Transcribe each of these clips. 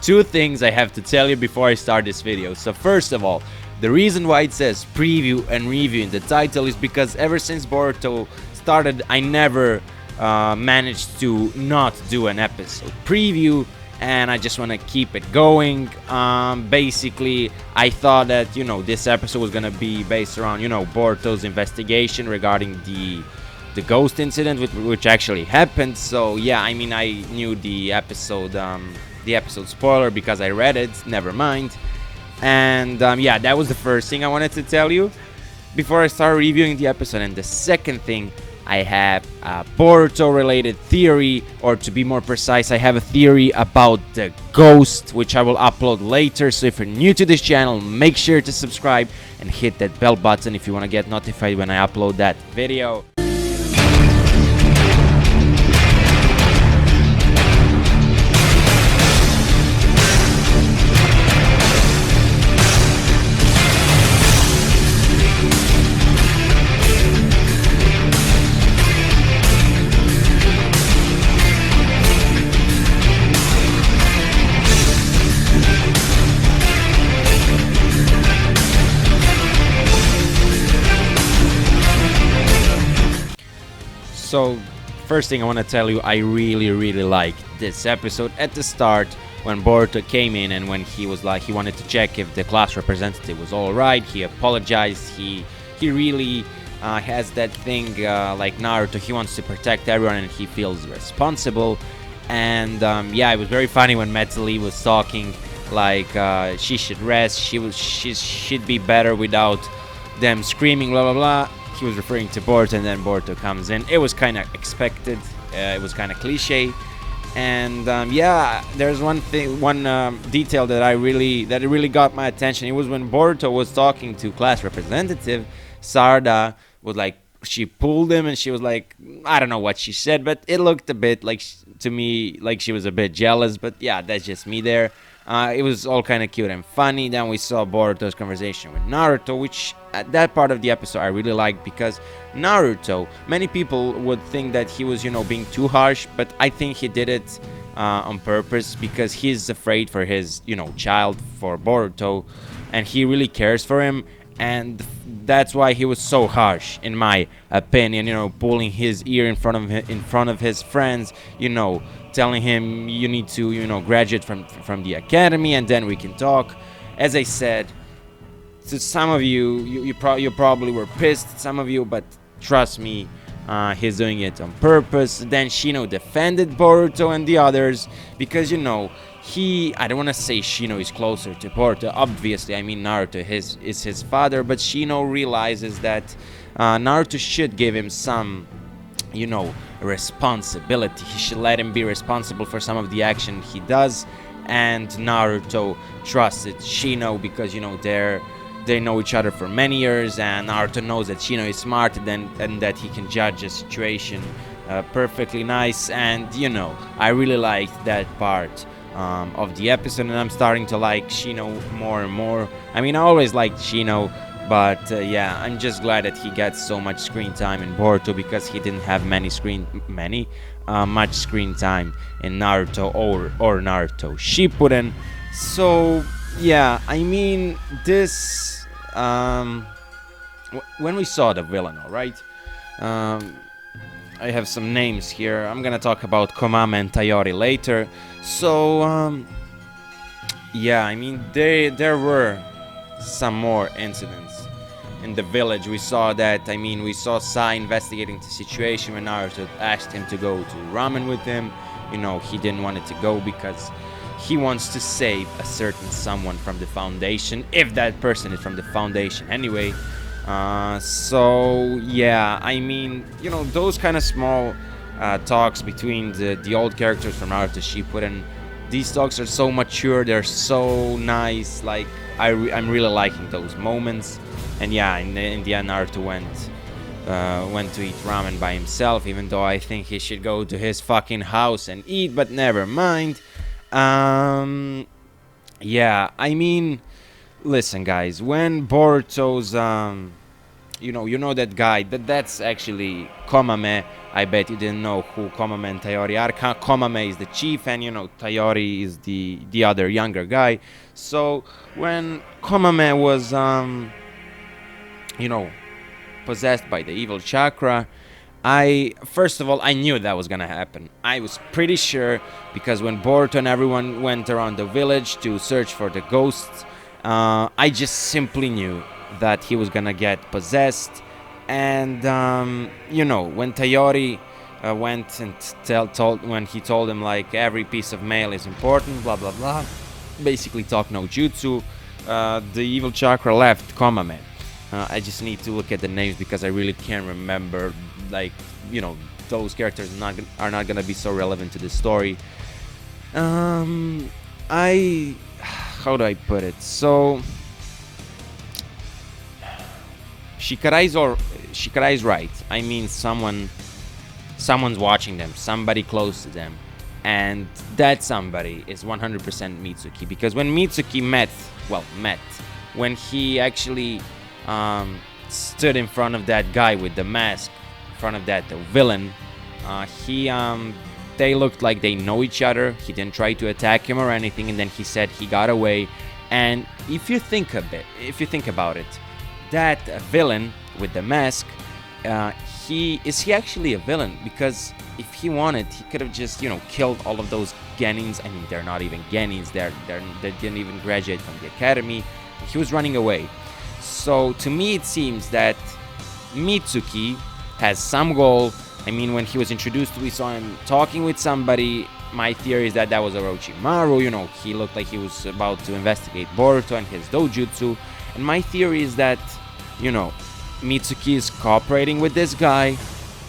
two things I have to tell you before I start this video. So first of all, the reason why it says preview and review in the title is because ever since Boruto started, I never managed to not do an episode preview, and I just want to keep it going. Basically, I thought that, this episode was gonna be based around, Boruto's investigation regarding the ghost incident, which actually happened. So yeah, I mean, I knew the episode spoiler because I read it. Never mind. And yeah, that was the first thing I wanted to tell you before I start reviewing the episode. And the second thing, I have a Boruto related theory, or to be more precise, I have a theory about the ghost, which I will upload later. So if you're new to this channel, make sure to subscribe and hit that bell button if you want to get notified when I upload that video. So, first thing I want to tell you, I really liked this episode. At the start, when Boruto came in and when he was like, he wanted to check if the class representative was alright, he apologized, he really has that thing like Naruto, he wants to protect everyone and he feels responsible. And yeah, it was very funny when Metzli was talking like she should rest, she should be better without them screaming, blah blah blah. He was referring to Boruto, and then Boruto comes in. It was kind of expected. It was kind of cliche, and yeah, there's one detail that really got my attention. It was when Boruto was talking to class representative Sarda. Was like, she pulled him, and she was like, I don't know what she said, but it looked a bit like, to me, like she was a bit jealous. But yeah, that's just me there. It was all kind of cute and funny. Then we saw Boruto's conversation with Naruto, which at that part of the episode I really liked, because Naruto, many people would think that he was, being too harsh, but I think he did it on purpose, because he's afraid for his, child, for Boruto, and he really cares for him, and that's why he was so harsh, in my opinion, pulling his ear in front of his friends, telling him you need to, graduate from the academy and then we can talk. As I said, to some of you probably were pissed, some of you, but trust me, he's doing it on purpose. Then Shino defended Boruto and the others because, I don't want to say Shino is closer to Boruto. Obviously, I mean, Naruto is his father, but Shino realizes that Naruto should give him some, responsibility. He should let him be responsible for some of the action he does. And Naruto trusted Shino because, they know each other for many years, and Naruto knows that Shino is smart and that he can judge a situation perfectly nice. And, I really liked that part of the episode, and I'm starting to like Shino more and more. I mean, I always liked Shino, but yeah, I'm just glad that he gets so much screen time in Boruto, because he didn't have much screen time in Naruto or Naruto Shippuden. So yeah, I mean, this when we saw the villain, alright, I have some names here. I'm gonna talk about Komama and Tayori later. So yeah, I mean, there were some more incidents in the village. We saw that, we saw Sai investigating the situation when Naruto asked him to go to ramen with him. He didn't want it to go because he wants to save a certain someone from the Foundation, if that person is from the Foundation anyway. So yeah, I mean, those kind of small talks between the old characters from Naruto Shippuden, these talks are so mature, they're so nice. Like, I'm really liking those moments. And yeah, in the end, Naruto went to eat ramen by himself, even though I think he should go to his fucking house and eat, but never mind. Yeah, I mean, listen guys, when Boruto's you know that guy. That's actually Komame. I bet you didn't know who Komame and Tayori are. Komame is the chief, and Tayori is the other younger guy. So when Komame was you know possessed by the evil chakra, I first of all I knew that was gonna happen. I was pretty sure because when Boruto and everyone went around the village to search for the ghosts, I just simply knew that he was gonna get possessed. And when Tayori went and when he told him like every piece of mail is important, blah blah blah, basically talk no jutsu. The evil chakra left Komame. I just need to look at the names because I really can't remember. Like, those characters are not gonna be so relevant to the story. I How do I put it? So Shikara is right. I mean, someone's watching them, somebody close to them, and that somebody is 100% Mitsuki. Because when Mitsuki met, when he actually stood in front of that guy with the mask, in front of the villain, they looked like they know each other. He didn't try to attack him or anything, and then he said he got away. And if you think about it, that villain with the mask, he actually a villain? Because if he wanted, he could have just killed all of those genins. I mean, they're not even genins. They didn't even graduate from the academy. He was running away. So to me, it seems that Mitsuki has some goal. I mean, when he was introduced, we saw him talking with somebody. My theory is that was Orochimaru. He looked like he was about to investigate Boruto and his dojutsu. And my theory is that, Mitsuki is cooperating with this guy,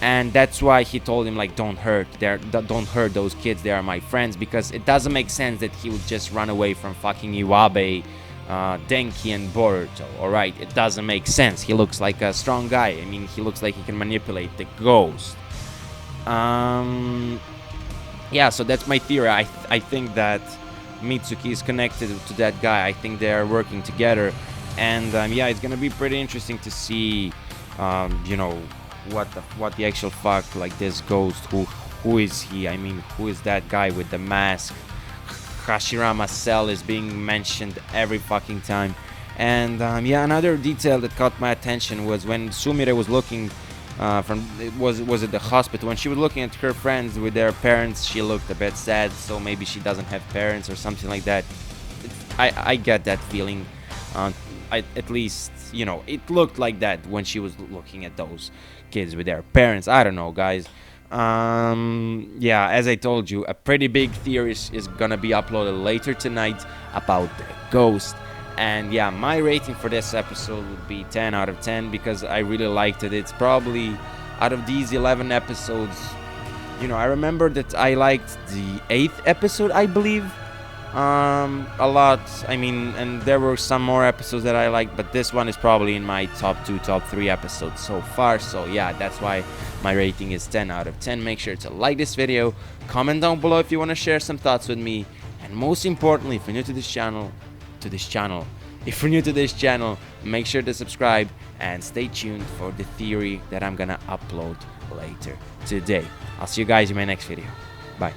and that's why he told him like, don't hurt those kids. They are my friends. Because it doesn't make sense that he would just run away from fucking Iwabe, Denki, and Boruto. All right, it doesn't make sense. He looks like a strong guy. I mean, he looks like he can manipulate the ghost. Yeah, so that's my theory. I think that Mitsuki is connected to that guy. I think they are working together, and yeah, it's gonna be pretty interesting to see, what the actual fuck, like, this ghost. Who is he? I mean, who is that guy with the mask? Hashirama's cell is being mentioned every fucking time. And yeah, another detail that caught my attention was when Sumire was looking was at the hospital. When she was looking at her friends with their parents, she looked a bit sad. So maybe she doesn't have parents or something like that. I get that feeling. At least, it looked like that when she was looking at those kids with their parents. I don't know, guys. Yeah, as I told you, a pretty big theory is gonna be uploaded later tonight about the ghost. And yeah, my rating for this episode would be 10 out of 10 because I really liked it. It's probably, out of these 11 episodes, I remember that I liked the 8th episode, I believe, a lot. I mean, and there were some more episodes that I liked, but this one is probably in my top 2, top 3 episodes so far. So yeah, that's why my rating is 10 out of 10. Make sure to like this video, comment down below if you want to share some thoughts with me, and most importantly, if you're new to this channel, make sure to subscribe and stay tuned for the theory that I'm gonna upload later today. I'll see you guys in my next video. Bye.